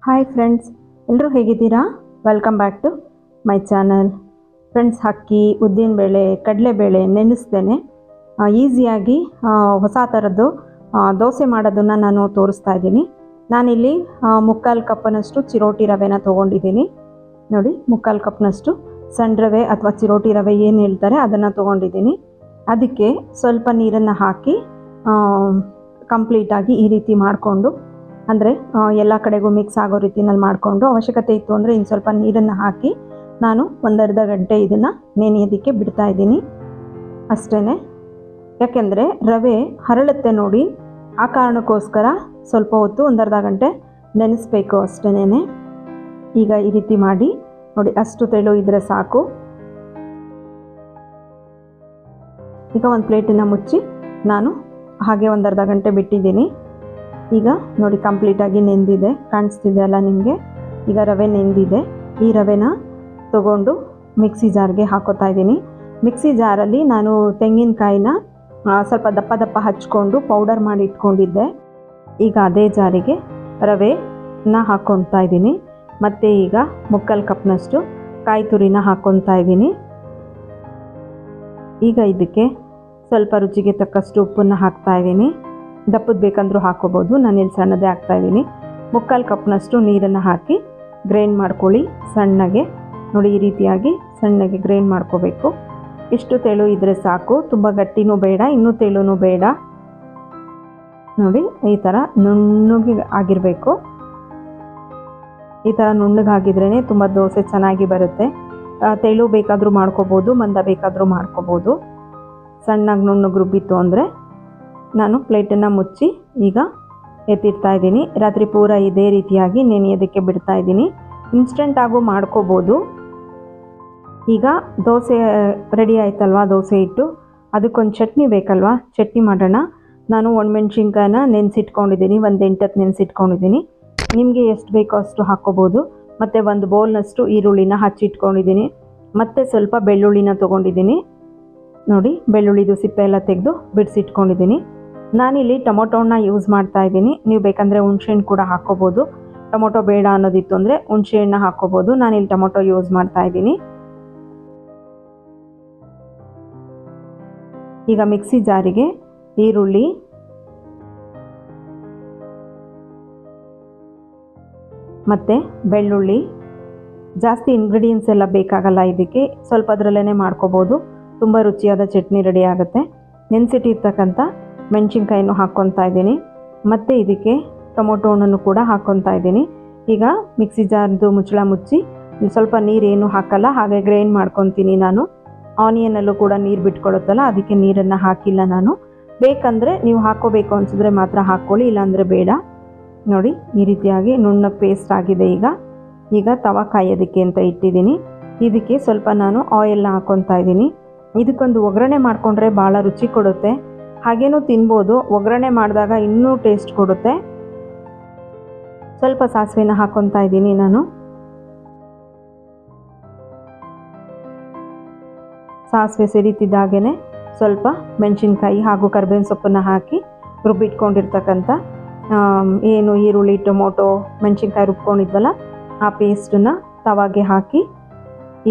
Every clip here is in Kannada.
ಹಾಯ್ ಫ್ರೆಂಡ್ಸ್, ಎಲ್ಲರೂ ಹೇಗಿದ್ದೀರಾ? Welcome back to my channel. Friends, ಅಕ್ಕಿ, ಉದ್ದಿನಬೇಳೆ, ಕಡಲೆಬೇಳೆ ನೆನೆಸ್ದೇನೆ ಈಸಿಯಾಗಿ ಹೊಸ ಥರದ್ದು ದೋಸೆ ಮಾಡೋದನ್ನು ನಾನು ತೋರಿಸ್ತಾ ಇದ್ದೀನಿ. ನಾನಿಲ್ಲಿ ಮುಕ್ಕಾಲು ಕಪ್ನಷ್ಟು ಚಿರೋಟಿ ರವೆನ ತೊಗೊಂಡಿದ್ದೀನಿ. ನೋಡಿ, ಮುಕ್ಕಾಲು ಕಪ್ನಷ್ಟು ಸಣ್ಣ ರವೆ ಅಥವಾ ಚಿರೋಟಿ ರವೆ ಏನು ಹೇಳ್ತಾರೆ ಅದನ್ನು ತೊಗೊಂಡಿದ್ದೀನಿ. ಅದಕ್ಕೆ ಸ್ವಲ್ಪ ನೀರನ್ನು ಹಾಕಿ ಕಂಪ್ಲೀಟಾಗಿ ಈ ರೀತಿ ಮಾಡಿಕೊಂಡು, ಅಂದರೆ ಎಲ್ಲ ಕಡೆಗೂ ಮಿಕ್ಸ್ ಆಗೋ ರೀತಿನಲ್ಲಿ ಮಾಡಿಕೊಂಡು, ಅವಶ್ಯಕತೆ ಇತ್ತು ಅಂದರೆ ಇನ್ನು ಸ್ವಲ್ಪ ನೀರನ್ನು ಹಾಕಿ ನಾನು ಒಂದರ್ಧ ಗಂಟೆ ಇದನ್ನು ನೆನೆಯೋದಕ್ಕೆ ಬಿಡ್ತಾ ಇದ್ದೀನಿ ಅಷ್ಟೇ. ಯಾಕೆಂದರೆ ರವೆ ಹರಳುತ್ತೆ ನೋಡಿ, ಆ ಕಾರಣಕ್ಕೋಸ್ಕರ ಸ್ವಲ್ಪ ಹೊತ್ತು ಒಂದರ್ಧ ಗಂಟೆ ನೆನೆಸ್ಬೇಕು ಅಷ್ಟೇನೆ. ಈಗ ಈ ರೀತಿ ಮಾಡಿ ನೋಡಿ, ಅಷ್ಟು ತೆಳು ಇದ್ದರೆ ಸಾಕು. ಈಗ ಒಂದು ಪ್ಲೇಟನ್ನು ಮುಚ್ಚಿ ನಾನು ಹಾಗೆ ಒಂದರ್ಧ ಗಂಟೆ ಬಿಟ್ಟಿದ್ದೀನಿ. ಈಗ ನೋಡಿ, ಕಂಪ್ಲೀಟಾಗಿ ನೆಂದಿದೆ, ಕಾಣಿಸ್ತಿದೆ ಅಲ್ಲ ನಿಮಗೆ. ಈಗ ರವೆ ನೆಂದಿದೆ. ಈ ರವೆನ ತಗೊಂಡು ಮಿಕ್ಸಿ ಜಾರ್ಗೆ ಹಾಕೋತಾ ಇದ್ದೀನಿ. ಮಿಕ್ಸಿ ಜಾರಲ್ಲಿ ನಾನು ತೆಂಗಿನಕಾಯಿನ ಸ್ವಲ್ಪ ದಪ್ಪ ದಪ್ಪ ಹಚ್ಕೊಂಡು ಪೌಡರ್ ಮಾಡಿ ಇಟ್ಕೊಂಡಿದ್ದೆ. ಈಗ ಅದೇ ಜಾರಿಗೆ ರವೆನ ಹಾಕ್ಕೊಳ್ತಾ ಇದ್ದೀನಿ. ಮತ್ತು ಈಗ ಮುಕ್ಕಾಲು ಕಪ್ನಷ್ಟು ಕಾಯಿ ತುರಿನ ಹಾಕ್ಕೊತಾ ಇದ್ದೀನಿ. ಈಗ ಇದಕ್ಕೆ ಸ್ವಲ್ಪ ರುಚಿಗೆ ತಕ್ಕಷ್ಟು ಉಪ್ಪನ್ನು ಹಾಕ್ತಾ ಇದ್ದೀನಿ. ದಪ್ಪದ ಬೇಕಂದ್ರೂ ಹಾಕೋಬೋದು, ನಾನಿಲ್ಲಿ ಸಣ್ಣದೇ ಹಾಕ್ತಾಯಿದ್ದೀನಿ. ಮುಕ್ಕಾಲು ಕಪ್ನಷ್ಟು ನೀರನ್ನು ಹಾಕಿ ಗ್ರೈಂಡ್ ಮಾಡ್ಕೊಳ್ಳಿ ಸಣ್ಣಗೆ. ನೋಡಿ, ಈ ರೀತಿಯಾಗಿ ಸಣ್ಣಗೆ ಗ್ರೈಂಡ್ ಮಾಡ್ಕೋಬೇಕು. ಇಷ್ಟು ತೆಳು ಇದ್ದರೆ ಸಾಕು, ತುಂಬ ಗಟ್ಟಿನೂ ಬೇಡ, ಇನ್ನೂ ತೆಳುನೂ ಬೇಡ. ನೋಡಿ, ಈ ಥರ ನುಣ್ಣಗೆ ಆಗಿರಬೇಕು. ಈ ಥರ ನುಣ್ಣಗಾಗಿದ್ರೇ ತುಂಬ ದೋಸೆ ಚೆನ್ನಾಗಿ ಬರುತ್ತೆ. ತೆಳು ಬೇಕಾದರೂ ಮಾಡ್ಕೋಬೋದು, ಮಂದ ಬೇಕಾದರೂ ಮಾಡ್ಕೋಬೋದು. ಸಣ್ಣಗೆ ನುಣ್ಣಗೆ ರುಬ್ಬಿತ್ತು ಅಂದರೆ ನಾನು ಪ್ಲೇಟನ್ನು ಮುಚ್ಚಿ ಈಗ ಎತ್ತಿಡ್ತಾ ಇದ್ದೀನಿ. ರಾತ್ರಿ ಪೂರ ಇದೇ ರೀತಿಯಾಗಿ ನೆನೆಯೋದಕ್ಕೆ ಬಿಡ್ತಾ ಇದ್ದೀನಿ. ಇನ್ಸ್ಟೆಂಟಾಗೂ ಮಾಡ್ಕೋಬೋದು. ಈಗ ದೋಸೆ ರೆಡಿ ಆಯ್ತಲ್ವ, ದೋಸೆ ಹಿಟ್ಟು, ಅದಕ್ಕೊಂದು ಚಟ್ನಿ ಬೇಕಲ್ವಾ, ಚಟ್ನಿ ಮಾಡೋಣ. ನಾನು ಒಣಮೆಣ್ಸಿನ್ಕಾಯಿನ ನೆನೆಸಿಟ್ಕೊಂಡಿದ್ದೀನಿ, ಒಂದು 8 ನೆನೆಸಿಟ್ಕೊಂಡಿದ್ದೀನಿ. ನಿಮಗೆ ಎಷ್ಟು ಬೇಕೋ ಅಷ್ಟು ಹಾಕ್ಕೋಬೋದು. ಮತ್ತು ಒಂದು ಬೌಲ್ನಷ್ಟು ಈರುಳ್ಳಿನ ಹಚ್ಚಿಟ್ಕೊಂಡಿದ್ದೀನಿ. ಮತ್ತು ಸ್ವಲ್ಪ ಬೆಳ್ಳುಳ್ಳಿನ ತೊಗೊಂಡಿದ್ದೀನಿ. ನೋಡಿ, ಬೆಳ್ಳುಳ್ಳಿದು ಸಿಪ್ಪೆ ಎಲ್ಲ ತೆಗೆದು ಬಿಡಿಸಿಟ್ಕೊಂಡಿದ್ದೀನಿ. ನಾನಿಲ್ಲಿ ಟೊಮೊಟೊನ ಯೂಸ್ ಮಾಡ್ತಾ ಇದ್ದೀನಿ. ನೀವು ಬೇಕಂದರೆ ಹುಣಸೆಹಣ್ಣು ಕೂಡ ಹಾಕ್ಕೋಬೋದು. ಟೊಮೊಟೊ ಬೇಡ ಅನ್ನೋದಿತ್ತು ಅಂದರೆ ಹುಣಸೆಹಣ್ಣು ಹಾಕ್ಕೋಬೋದು. ನಾನಿಲ್ಲಿ ಟೊಮೊಟೊ ಯೂಸ್ ಮಾಡ್ತಾ ಇದ್ದೀನಿ. ಈಗ ಮಿಕ್ಸಿ ಜಾರಿಗೆ ಈರುಳ್ಳಿ, ಮತ್ತು ಬೆಳ್ಳುಳ್ಳಿ, ಜಾಸ್ತಿ ಇಂಗ್ರೀಡಿಯೆಂಟ್ಸ್ ಎಲ್ಲ ಬೇಕಾಗಲ್ಲ ಇದಕ್ಕೆ, ಸ್ವಲ್ಪ ಅದರಲ್ಲೇ ಮಾಡ್ಕೋಬೋದು. ತುಂಬ ರುಚಿಯಾದ ಚಟ್ನಿ ರೆಡಿ ಆಗುತ್ತೆ. ನೆನೆಸಿಟ್ಟಿರ್ತಕ್ಕಂಥ ಮೆಣಸಿನ್ಕಾಯಿನೂ ಹಾಕ್ಕೊತಾ ಇದ್ದೀನಿ. ಮತ್ತು ಇದಕ್ಕೆ ಟೊಮೊಟೊ ಹಣ್ಣನ್ನು ಕೂಡ ಹಾಕ್ಕೊತಾ ಇದ್ದೀನಿ. ಈಗ ಮಿಕ್ಸಿ ಜಾರ್ದು ಮುಚ್ಚಳ ಮುಚ್ಚಿ ಸ್ವಲ್ಪ ನೀರೇನು ಹಾಕಲ್ಲ, ಹಾಗೆ ಗ್ರೈಂಡ್ ಮಾಡ್ಕೊತೀನಿ ನಾನು. ಆನಿಯನಲ್ಲೂ ಕೂಡ ನೀರು ಬಿಟ್ಕೊಳುತ್ತಲ್ಲ, ಅದಕ್ಕೆ ನೀರನ್ನು ಹಾಕಿಲ್ಲ ನಾನು. ಬೇಕಂದರೆ ನೀವು ಹಾಕ್ಕೋಬೇಕು ಅನಿಸಿದ್ರೆ ಮಾತ್ರ ಹಾಕ್ಕೊಳ್ಳಿ, ಇಲ್ಲಾಂದರೆ ಬೇಡ. ನೋಡಿ, ಈ ರೀತಿಯಾಗಿ ನುಣ್ಣ ಪೇಸ್ಟ್ ಆಗಿದೆ. ಈಗ ತವಾ ಕಾಯೋದಕ್ಕೆ ಅಂತ ಇಟ್ಟಿದ್ದೀನಿ. ಇದಕ್ಕೆ ಸ್ವಲ್ಪ ನಾನು ಆಯಿಲ್ನ ಹಾಕ್ಕೊತಾ ಇದ್ದೀನಿ. ಇದಕ್ಕೊಂದು ಒಗ್ಗರಣೆ ಮಾಡಿಕೊಂಡ್ರೆ ಭಾಳ ರುಚಿ ಕೊಡುತ್ತೆ. ಹಾಗೇನೂ ತಿನ್ಬೋದು, ಒಗ್ಗರಣೆ ಮಾಡಿದಾಗ ಇನ್ನೂ ಟೇಸ್ಟ್ ಕೊಡುತ್ತೆ. ಸ್ವಲ್ಪ ಸಾಸಿವೆನ ಹಾಕ್ಕೊತಾ ಇದ್ದೀನಿ ನಾನು. ಸಾಸಿವೆ ಸಿಡಿತಿದ್ದಾಗೇ ಸ್ವಲ್ಪ ಮೆಣಸಿನ್ಕಾಯಿ ಹಾಗೂ ಕರಿಬೇವಿನ ಸೊಪ್ಪನ್ನು ಹಾಕಿ ರುಬ್ಬಿಟ್ಕೊಂಡಿರ್ತಕ್ಕಂಥ ಏನು ಈರುಳ್ಳಿ, ಟೊಮೊಟೊ, ಮೆಣಸಿನ್ಕಾಯಿ ರುಬ್ಕೊಂಡಿದ್ವಲ್ಲ, ಆ ಪೇಸ್ಟನ್ನು ತವಾಗೆ ಹಾಕಿ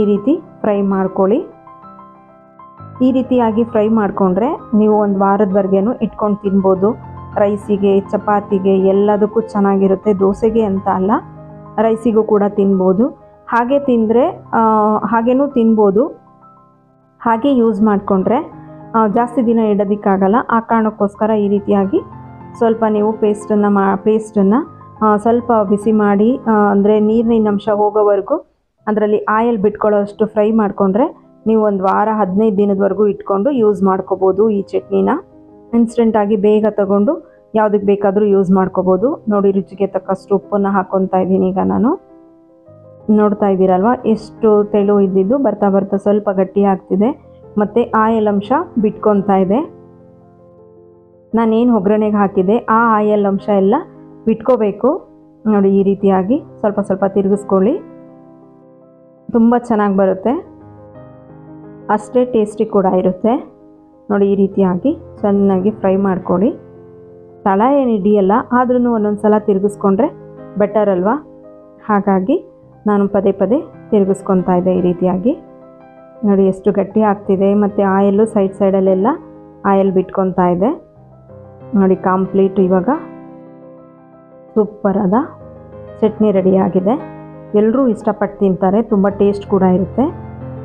ಈ ರೀತಿ ಫ್ರೈ ಮಾಡ್ಕೊಳ್ಳಿ. ಈ ರೀತಿಯಾಗಿ ಫ್ರೈ ಮಾಡಿಕೊಂಡ್ರೆ ನೀವು ಒಂದು ವಾರದವರೆಗೂ ಇಟ್ಕೊಂಡು ತಿನ್ಬೋದು. ರೈಸಿಗೆ, ಚಪಾತಿಗೆ ಎಲ್ಲದಕ್ಕೂ ಚೆನ್ನಾಗಿರುತ್ತೆ. ದೋಸೆಗೆ ಅಂತ ಅಲ್ಲ, ರೈಸಿಗೂ ಕೂಡ ತಿನ್ಬೋದು. ಹಾಗೆ ತಿಂದರೆ ಹಾಗೇನೂ ತಿನ್ಬೋದು. ಹಾಗೆ ಯೂಸ್ ಮಾಡಿಕೊಂಡ್ರೆ ಜಾಸ್ತಿ ದಿನ ಇಡೋದಕ್ಕಾಗಲ್ಲ. ಆ ಕಾರಣಕ್ಕೋಸ್ಕರ ಈ ರೀತಿಯಾಗಿ ಸ್ವಲ್ಪ ನೀವು ಪೇಸ್ಟನ್ನು ಸ್ವಲ್ಪ ಬಿಸಿ ಮಾಡಿ, ಅಂದರೆ ನೀರಿನ ಅಂಶ ಹೋಗೋವರೆಗೂ ಅದರಲ್ಲಿ ಆಯಿಲ್ ಬಿಟ್ಕೊಳ್ಳೋಷ್ಟು ಫ್ರೈ ಮಾಡಿಕೊಂಡ್ರೆ ನೀವು ಒಂದು ವಾರ 15 ದಿನದವರೆಗೂ ಇಟ್ಕೊಂಡು ಯೂಸ್ ಮಾಡ್ಕೋಬೋದು. ಈ ಚಟ್ನಿನ ಇನ್ಸ್ಟೆಂಟಾಗಿ ಬೇಗ ತಗೊಂಡು ಯಾವುದಕ್ಕೆ ಬೇಕಾದರೂ ಯೂಸ್ ಮಾಡ್ಕೋಬೋದು. ನೋಡಿ, ರುಚಿಗೆ ತಕ್ಕಷ್ಟು ಉಪ್ಪನ್ನು ಹಾಕ್ಕೊತಾ ಇದ್ದೀನಿ. ಈಗ ನಾನು ನೋಡ್ತಾ ಇದ್ದೀರಲ್ವ, ಎಷ್ಟು ತೆಳು ಇದ್ದಿದ್ದು ಬರ್ತಾ ಬರ್ತಾ ಸ್ವಲ್ಪ ಗಟ್ಟಿ ಆಗ್ತಿದೆ, ಮತ್ತು ಆಯಿಲ್ ಅಂಶ ಬಿಟ್ಕೊತಾ ಇದೆ. ನಾನೇನು ಒಗ್ಗರಣೆಗೆ ಹಾಕಿದೆ ಆ ಆಯಿಲ್ ಅಂಶ ಎಲ್ಲ ಬಿಟ್ಕೋಬೇಕು. ನೋಡಿ, ಈ ರೀತಿಯಾಗಿ ಸ್ವಲ್ಪ ಸ್ವಲ್ಪ ತಿರುಗಿಸ್ಕೊಳ್ಳಿ, ತುಂಬ ಚೆನ್ನಾಗಿ ಬರುತ್ತೆ. ಅಷ್ಟೇ ಟೇಸ್ಟಿ ಕೂಡ ಇರುತ್ತೆ. ನೋಡಿ, ಈ ರೀತಿಯಾಗಿ ಚೆನ್ನಾಗಿ ಫ್ರೈ ಮಾಡ್ಕೊಳ್ಳಿ. ತಳ ಏನು ಹಿಡಿಯಲ್ಲ, ಆದ್ರೂ ಒಂದೊಂದು ಸಲ ತಿರುಗಿಸ್ಕೊಂಡ್ರೆ ಬೆಟರ್ ಅಲ್ವಾ. ಹಾಗಾಗಿ ನಾನು ಪದೇ ಪದೇ ತಿರುಗಿಸ್ಕೊತಾ ಇದ್ದೆ ಈ ರೀತಿಯಾಗಿ. ನೋಡಿ ಎಷ್ಟು ಗಟ್ಟಿ ಆಗ್ತಿದೆ, ಮತ್ತು ಆಯಲ್ಲು ಸೈಡಲ್ಲೆಲ್ಲ ಆಯಲ್ ಬಿಟ್ಕೊತಾ ಇದೆ. ನೋಡಿ ಕಂಪ್ಲೀಟ್ ಇವಾಗ ಸೂಪರಾದ ಚಟ್ನಿ ರೆಡಿಯಾಗಿದೆ. ಎಲ್ಲರೂ ಇಷ್ಟಪಟ್ಟು ತಿಂತಾರೆ, ತುಂಬ ಟೇಸ್ಟ್ ಕೂಡ ಇರುತ್ತೆ.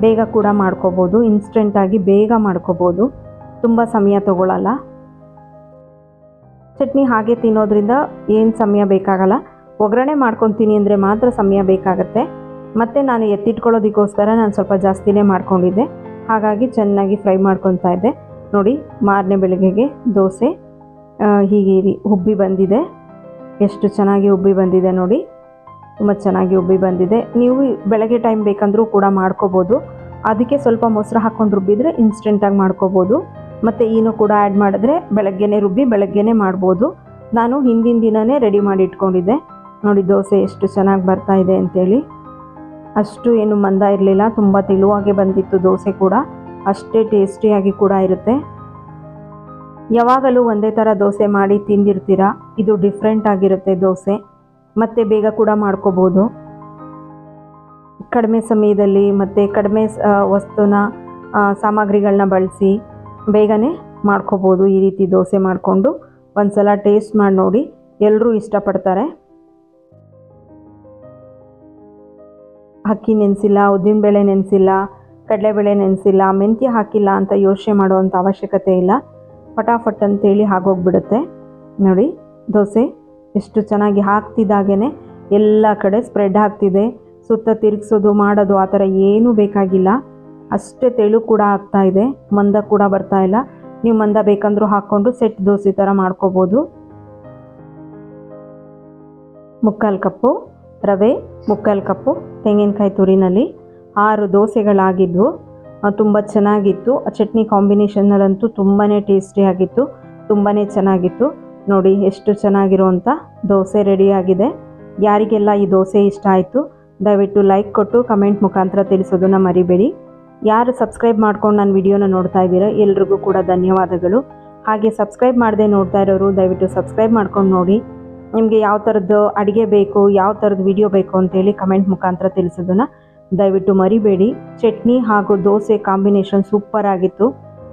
ಬೇಗ ಕೂಡ ಮಾಡ್ಕೋಬೋದು, ಇನ್ಸ್ಟೆಂಟಾಗಿ ಬೇಗ ಮಾಡ್ಕೋಬೋದು, ತುಂಬ ಸಮಯ ತಗೊಳ್ಳಲ್ಲ. ಚಟ್ನಿ ಹಾಗೆ ತಿನ್ನೋದ್ರಿಂದ ಏನು ಸಮಯ ಬೇಕಾಗಲ್ಲ. ಒಗ್ಗರಣೆ ಮಾಡ್ಕೊತೀನಿ ಅಂದರೆ ಮಾತ್ರ ಸಮಯ ಬೇಕಾಗತ್ತೆ. ಮತ್ತು ನಾನು ಎತ್ತಿಟ್ಕೊಳ್ಳೋದಕ್ಕೋಸ್ಕರ ನಾನು ಸ್ವಲ್ಪ ಜಾಸ್ತಿನೇ ಮಾಡ್ಕೊಂಡಿದ್ದೆ, ಹಾಗಾಗಿ ಚೆನ್ನಾಗಿ ಫ್ರೈ ಮಾಡ್ಕೊತಾ ಇದ್ದೆ. ನೋಡಿ ಮಾರನೇ ಬೆಳಗ್ಗೆಗೆ ದೋಸೆ ಹೀಗೆ ಉಬ್ಬಿ ಬಂದಿದೆ. ಎಷ್ಟು ಚೆನ್ನಾಗಿ ಉಬ್ಬಿ ಬಂದಿದೆ ನೋಡಿ, ತುಂಬ ಚೆನ್ನಾಗಿ ಉಬ್ಬಿ ಬಂದಿದೆ. ನೀವು ಬೆಳಗ್ಗೆ ಟೈಮ್ ಬೇಕಂದ್ರೂ ಕೂಡ ಮಾಡ್ಕೋಬೋದು. ಅದಕ್ಕೆ ಸ್ವಲ್ಪ ಮೊಸರು ಹಾಕ್ಕೊಂಡು ರುಬ್ಬಿದರೆ ಇನ್ಸ್ಟೆಂಟಾಗಿ ಮಾಡ್ಕೋಬೋದು. ಮತ್ತು ಈನು ಕೂಡ ಆ್ಯಡ್ ಮಾಡಿದ್ರೆ ಬೆಳಗ್ಗೆನೇ ರುಬ್ಬಿ ಬೆಳಗ್ಗೆನೇ ಮಾಡ್ಬೋದು. ನಾನು ಹಿಂದಿನ ದಿನವೇ ರೆಡಿ ಮಾಡಿ ಇಟ್ಕೊಂಡಿದ್ದೆ. ನೋಡಿ ದೋಸೆ ಎಷ್ಟು ಚೆನ್ನಾಗಿ ಬರ್ತಾ ಇದೆ ಅಂತೇಳಿ. ಅಷ್ಟು ಏನು ಮಂದ ಇರಲಿಲ್ಲ, ತುಂಬ ತೆಳುವಾಗೆ ಬಂದಿತ್ತು ದೋಸೆ ಕೂಡ, ಅಷ್ಟೇ ಟೇಸ್ಟಿಯಾಗಿ ಕೂಡ ಇರುತ್ತೆ. ಯಾವಾಗಲೂ ಒಂದೇ ಥರ ದೋಸೆ ಮಾಡಿ ತಿಂದಿರ್ತೀರ, ಇದು ಡಿಫ್ರೆಂಟ್ ಆಗಿರುತ್ತೆ ದೋಸೆ, ಮತ್ತು ಬೇಗ ಕೂಡ ಮಾಡ್ಕೋಬೋದು. ಕಡಿಮೆ ಸಮಯದಲ್ಲಿ ಮತ್ತು ಕಡಿಮೆ ಸಾಮಗ್ರಿಗಳನ್ನ ಬಳಸಿ ಬೇಗನೆ ಮಾಡ್ಕೋಬೋದು. ಈ ರೀತಿ ದೋಸೆ ಮಾಡಿಕೊಂಡು ಒಂದು ಸಲ ಟೇಸ್ಟ್ ಮಾಡಿ ನೋಡಿ, ಎಲ್ಲರೂ ಇಷ್ಟಪಡ್ತಾರೆ. ಅಕ್ಕಿ ನೆನೆಸಿಲ್ಲ, ಉದ್ದಿನಬೇಳೆ ನೆನೆಸಿಲ್ಲ, ಕಡಲೆಬೇಳೆ ನೆನೆಸಿಲ್ಲ, ಮೆಂತ್ಯ ಹಾಕಿಲ್ಲ ಅಂತ ಯೋಚನೆ ಮಾಡುವಂಥ ಅವಶ್ಯಕತೆ ಇಲ್ಲ. ಫಟಾಫಟ್ ಅಂತೇಳಿ ಆಗೋಗ್ಬಿಡುತ್ತೆ. ನೋಡಿ ದೋಸೆ ಎಷ್ಟು ಚೆನ್ನಾಗಿ ಹಾಕ್ತಿದ್ದಾಗೇ ಎಲ್ಲ ಕಡೆ ಸ್ಪ್ರೆಡ್ ಆಗ್ತಿದೆ. ಸುತ್ತ ತಿರುಗಿಸೋದು ಮಾಡೋದು ಆ ಥರ ಏನೂ ಬೇಕಾಗಿಲ್ಲ. ಅಷ್ಟೇ ತೆಳು ಕೂಡ ಆಗ್ತಾ ಇದೆ, ಮಂದ ಕೂಡ ಬರ್ತಾ ಇಲ್ಲ. ನೀವು ಮಂದ ಬೇಕಂದ್ರೂ ಹಾಕ್ಕೊಂಡು ಸೆಟ್ ದೋಸೆ ಥರ ಮಾಡ್ಕೋಬೋದು. 3/4 ಕಪ್ಪು ರವೆ, 3/4 ಕಪ್ಪು ತೆಂಗಿನಕಾಯಿ ತುರಿನಲ್ಲಿ 6 ದೋಸೆಗಳಾಗಿದ್ವು. ತುಂಬ ಚೆನ್ನಾಗಿತ್ತು. ಚಟ್ನಿ ಕಾಂಬಿನೇಷನ್ನಲ್ಲಂತೂ ತುಂಬಾ ಟೇಸ್ಟಿಯಾಗಿತ್ತು, ತುಂಬಾ ಚೆನ್ನಾಗಿತ್ತು. ನೋಡಿ ಎಷ್ಟು ಚೆನ್ನಾಗಿರುವಂಥ ದೋಸೆ ರೆಡಿಯಾಗಿದೆ. ಯಾರಿಗೆಲ್ಲ ಈ ದೋಸೆ ಇಷ್ಟ ಆಯಿತು ದಯವಿಟ್ಟು ಲೈಕ್ ಕೊಟ್ಟು ಕಮೆಂಟ್ ಮುಖಾಂತರ ತಿಳಿಸೋದನ್ನು ಮರಿಬೇಡಿ. ಯಾರು ಸಬ್ಸ್ಕ್ರೈಬ್ ಮಾಡ್ಕೊಂಡು ನನ್ನ ವಿಡಿಯೋನ ನೋಡ್ತಾ ಇದ್ದೀರಾ ಎಲ್ರಿಗೂ ಕೂಡ ಧನ್ಯವಾದಗಳು. ಹಾಗೆ ಸಬ್ಸ್ಕ್ರೈಬ್ ಮಾಡದೆ ನೋಡ್ತಾ ಇರೋರು ದಯವಿಟ್ಟು ಸಬ್ಸ್ಕ್ರೈಬ್ ಮಾಡ್ಕೊಂಡು ನೋಡಿ. ನಿಮಗೆ ಯಾವ ಥರದ್ದು ಅಡುಗೆ ಬೇಕು, ಯಾವ ಥರದ್ದು ವಿಡಿಯೋ ಬೇಕು ಅಂತೇಳಿ ಕಮೆಂಟ್ ಮುಖಾಂತರ ತಿಳಿಸೋದನ್ನು ದಯವಿಟ್ಟು ಮರಿಬೇಡಿ. ಚಟ್ನಿ ಹಾಗೂ ದೋಸೆ ಕಾಂಬಿನೇಷನ್ ಸೂಪರ್ ಆಗಿತ್ತು.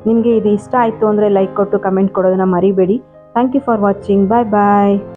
ನಿಮಗೆ ಇದು ಇಷ್ಟ ಆಯಿತು ಅಂದರೆ ಲೈಕ್ ಕೊಟ್ಟು ಕಮೆಂಟ್ ಕೊಡೋದನ್ನು ಮರಿಬೇಡಿ. Thank you for watching. Bye bye.